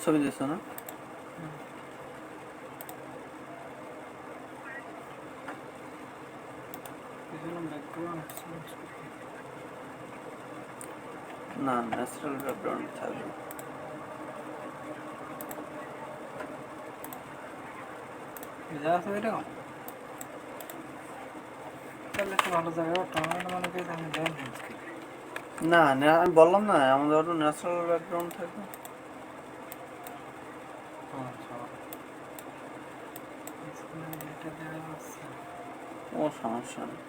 ছবি দিয়েছো না? না, ন্যাচারাল ব্যাকগ্রাউন্ড থাকবে। না, আমি বললাম না আমাদের ওটা ন্যাচারাল ব্যাকগ্রাউন্ড থাকবে। কোনো সমস্যা নেই।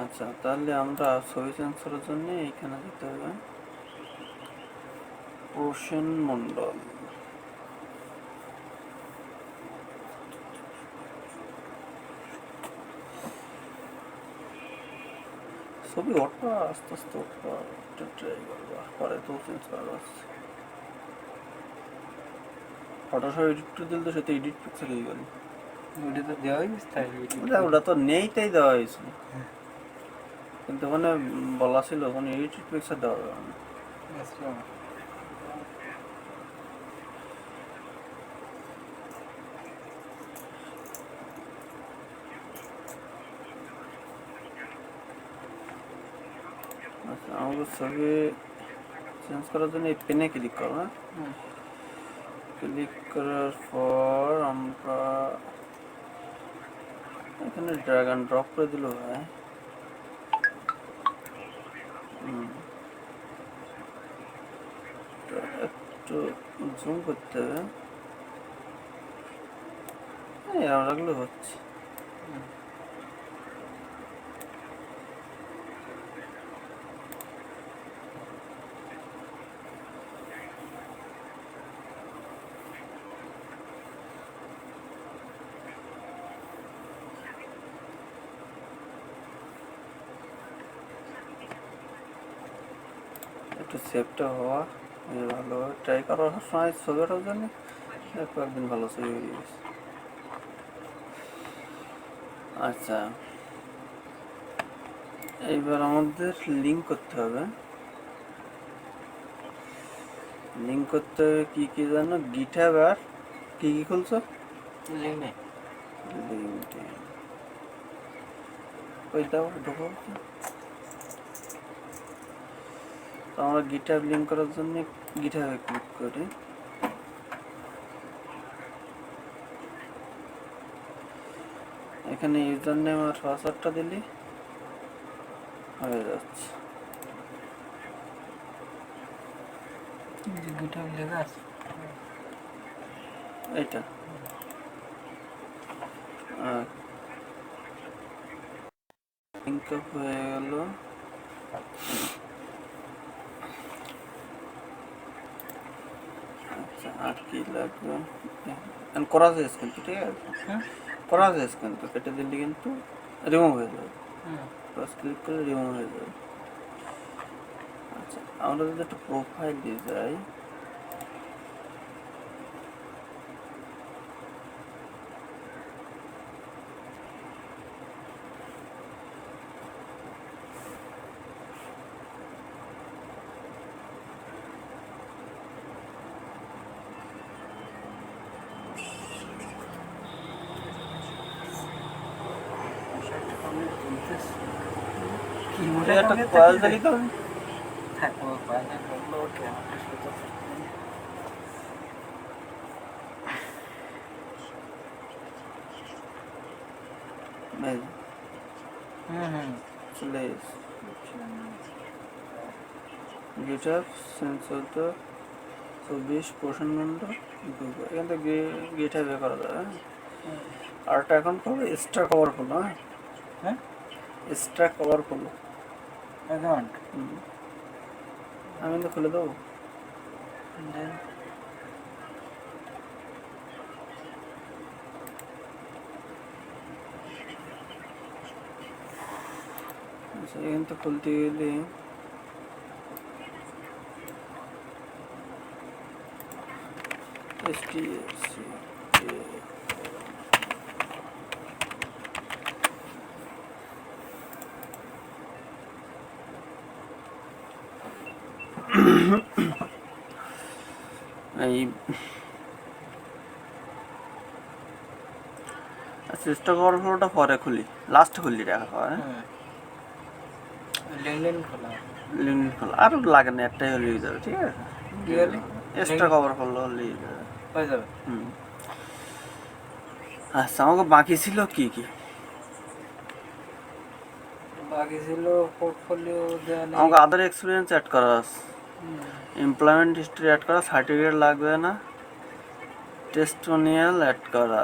আচ্ছা, তাহলে আমরা ছবি চেঞ্জ করার জন্য এইখানে যেতে হবে, প্রসেন মণ্ডল। ছবি ওঠা আস্তে আস্তে ওঠা ট্রাই করবা, পরে তো চেঞ্জ করা আছে। ফটোশপ এডিট করে দিলে তো সেটা এডিট পিক্সেল হয়ে গেল। ওটা তো নেই, তাই দেওয়া হয়েছিল, কিন্তু ওখানে বলা ছিল ওখানে এডিট পিক্সেল দেওয়া যাবে না। আচ্ছা, আমাদের ছবি চেঞ্জ করার জন্য এই পেনে ক্লিক করো। হ্যাঁ, ক্লিক করার পর আমরা এখানে ড্র্যাগ অ্যান্ড ড্রপ করে দিল হয়। একটু জুম করতে হবে, এগুলো হচ্ছে। একটু সেভটা হওয়া ভালো, ট্রাই করার সময় ছবি ওঠার জন্য কয়েকদিন ভালো ছবি হয়ে গেছে। আচ্ছা, এইবার আমাদের লিঙ্ক করতে হবে। লিঙ্ক করতে হবে কি কি জানো? গিটহাব আর কি কি খুলছো? লিঙ্কডইন। ওই দাও, ঢোকো। তো আমরা গিটহাব লিঙ্ক করার জন্য গিটহাবে ক্লিক করি। এখানে ইউজার নেম আর পাসওয়ার্ডটা দিলি হয়ে যাচ্ছে। এইটা লিঙ্ক আপ হয়ে গেল। আচ্ছা, আর কি লাগবে? করা যায় কিন্তু, ঠিক আছে, করা যায় কিন্তু, কেটে দিলে কিন্তু রিমুভ হয়ে যাবে। প্লাস ক্লিক করে রিমুভ হয়ে যাবে। আচ্ছা, আমরা যদি একটা প্রোফাইল দিয়ে যাই, একটা কয়েল দিলি তো চলে গিটহাব সেন্সর তো 24 প্রসেন মণ্ডল ঢুকবো। এখান থেকে গিটহাবে করা যাবে। আরটা এখন করবো এক্সট্রা কভার করলো। হ্যাঁ, এক্সট্রা কভার করলো। আমি তো খুলে দেবো। আচ্ছা, এখান থেকে খুলতে গেলে এই চেষ্টা করার ফটোটা পরে খুলি, লাস্ট খুলি দেখা হয়। লিঙ্কডইন খোলা লিঙ্ক খোলা আর লাগে না, একটাই হলেই যাবে। ঠিক আছে, কি হলে এক্সট্রা কভার করলে হলেই যাবে। হয়ে যাবে। আচ্ছা, আমাকে বাকি ছিল কি কি? বাকি ছিল পোর্টফোলিও দেওয়া নেই। আমাকে আদার এক্সপিরিয়েন্স অ্যাড করা আছে, এমপ্লয়মেন্ট হিস্ট্রি অ্যাড করা, সার্টিফিকেট লাগবে না, টেস্টোনিয়াল অ্যাড করা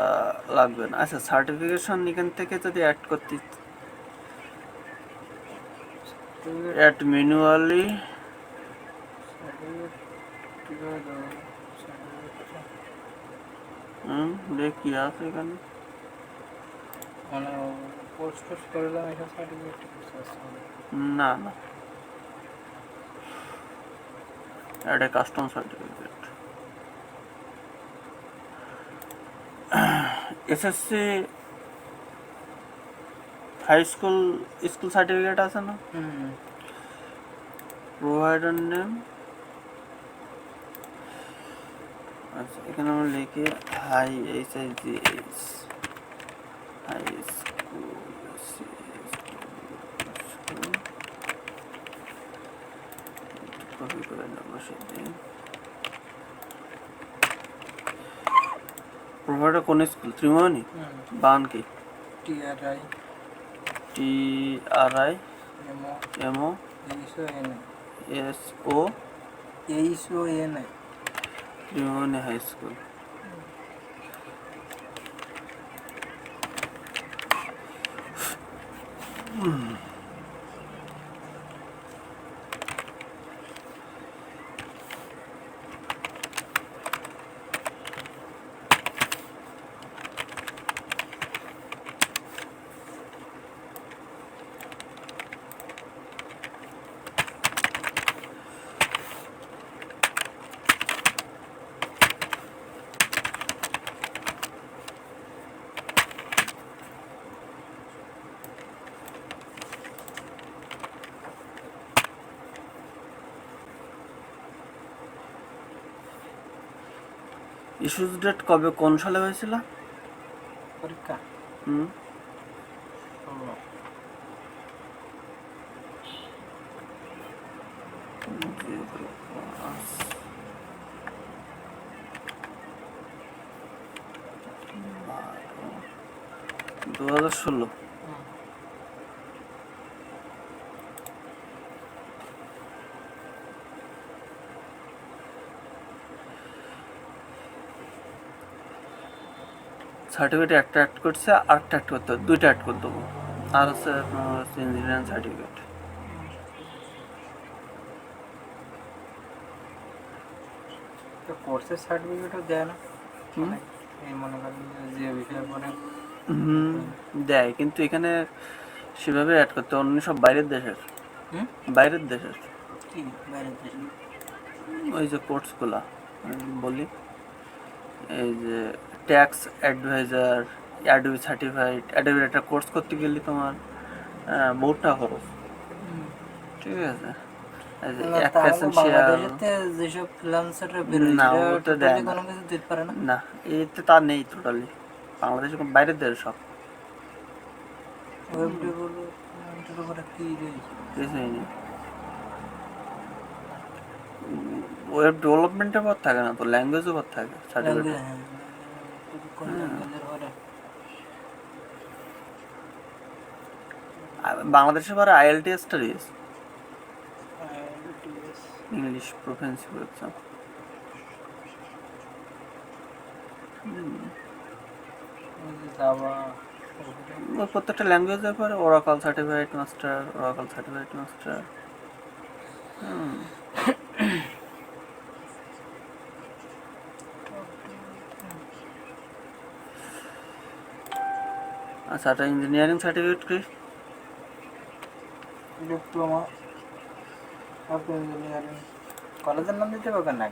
লাগবে না। আচ্ছা, সার্টিফিকেশন এখান থেকে যদি অ্যাড করতে, অ্যাড ম্যানুয়ালি, দেখ কি আছে এখানে। মানে পোস্ট করলাম এটা সার্টিফিকেট না না, add a custom certificate. SSC high school school certificate আছে না? Provider name. আচ্ছা, এখানে আমরা লিখি high HIGH high school, copy করে নেব সেটি। প্রোভাইডার কোন স্কুল? ত্রিমোহনী। বান কি? TRI MO SO ত্রিমোহনী হাই স্কুল। ইস্যুস ডেট কবে, কোন সালে হয়েছিল পরীক্ষা? 2016। সার্টিফিকেট একটা অ্যাড করছে, আরেকটা অ্যাড করতে হবে, দুইটা অ্যাড করে দেবো। আর হচ্ছে ইঞ্জিনিয়ারিং সার্টিফিকেট। কোর্সের সার্টিফিকেটও দেয় না? এই মনে করেন যে বিষয়ে পড়ে দেয়, কিন্তু এখানে সেভাবে অ্যাড করতে, অন্য সব বাইরের দেশের। বাইরের দেশের কি বাইরের দেশে? ওই যে কোর্সগুলা বলি, এই যে ট্যাক্স অ্যাডভাইজার, অ্যাডোবি সার্টিফাইড, অ্যাডোবির একটা কোর্স করতে গেলে তোমার বহুত টাকা খরচ। ঠিক আছে, না এতে তা নেই টোটালি, বাংলাদেশে বাইরের দেশ সব কিছুই নেই। ওয়েব ডেভেলপমেন্টের পর থাকে না তো, ল্যাঙ্গুয়েজের পর থাকে সার্টিফিকেট। বাংলাদেশে পরে IELTS-টা দিয়েছে, ইংলিশ প্রফেন্সি এক্সাম। প্রত্যেকটা ল্যাঙ্গুয়েজের পরে Oracle certified master, Oracle certified master. আচ্ছা, একটা ইঞ্জিনিয়ারিং সার্টিফিকেট কি? Diploma of engineering. কলেজের নাম দিতে পারবেন না?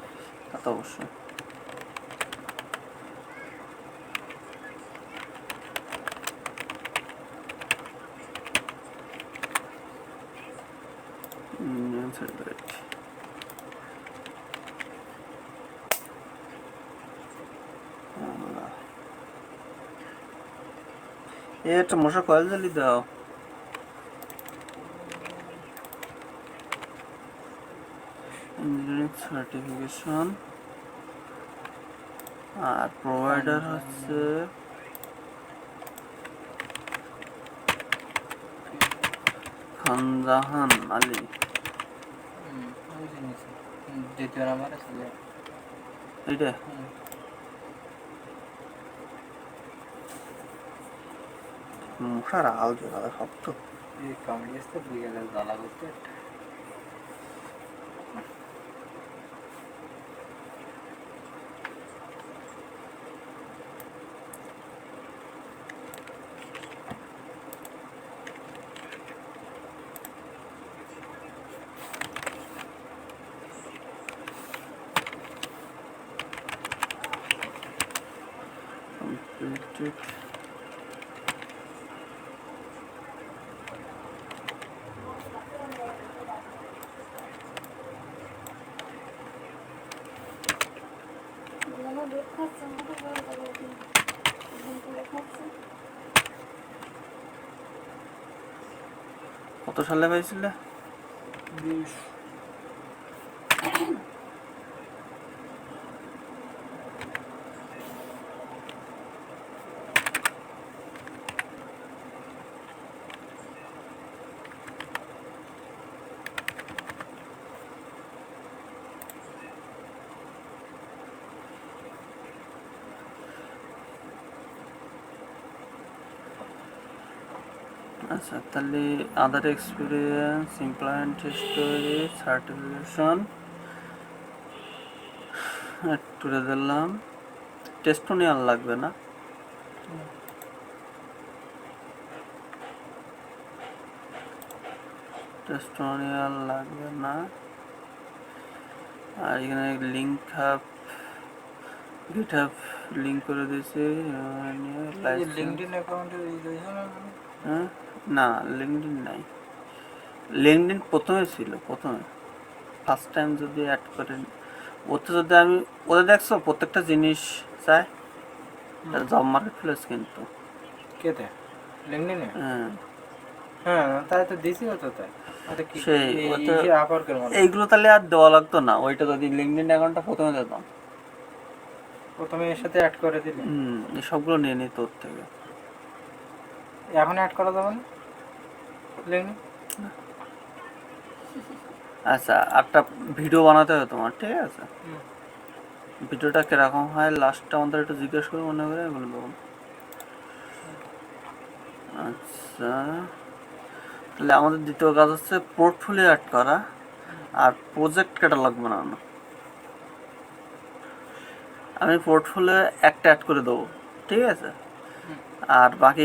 তা তো অবশ্যই। সার্টিফিকেট একটা মশার কয়েল জ্বালি দাও। ইঞ্জিনিয়ারিং সার্টিফিকেশন আর প্রোভাইডার হচ্ছে খানজাহান আলী। দ্বিতীয় নাম্বার আছে যে এইটা মশার আল জোড়া শক্ত। এই কামড়ি আসতে বিকেলে জ্বালা করতে completed কত সালে পাইছিলে? 20 আচ্ছা তাহলে আদার এক্সপিরিয়েন্স ইমপ্লয়মেন্ট হিস্টোরি সার্টিফিকেশন তুলে দিলাম। টেস্টোনিয়াল লাগবে না? টেস্টোনিয়াল লাগবে না। আর এখানে লিঙ্ক হাব গিটহাব লিঙ্ক করে দিয়েছি। লিঙ্কডইন অ্যাকাউন্টে হ্যাঁ না লিঙ্কডইন নাই। লিঙ্কডইন প্রথমে ছিল, প্রথমে ফার্স্ট টাইম যদি অ্যাড করেন ওতে যদি আমি ওদের দেখছো প্রত্যেকটা জিনিস চাই জব মার্কেট প্লেস কিন্তু কেতে লিঙ্কডইনে হ্যাঁ হ্যাঁ তাই তো দিছি তো তাই আরে কি সেই ওটা এই আপওয়ার্কের মধ্যে এইগুলো তাহলে আর দেওয়া লাগতো না। ওইটা যদি লিঙ্কডইন অ্যাকাউন্টটা প্রথমে দিতাম প্রথমে এর সাথে অ্যাড করে দিলে এই সবগুলো নিয়ে নিত ওর থেকে। এখন অ্যাড করা যাবে না লিঙ্কডইন? আচ্ছা একটা ভিডিও বানাতে হবে তোমার, ঠিক আছে? ভিডিওটা কিরকম হয় লাস্টটা আমাদের একটু জিজ্ঞেস করে মনে করে বলবো। আচ্ছা তাহলে আমাদের দ্বিতীয় কাজ হচ্ছে পোর্টফোলিও অ্যাড করা আর প্রজেক্ট ক্যাটালগ বানানো। আমি পোর্টফোলিও একটা অ্যাড করে দেবো, ঠিক আছে? আর বাকি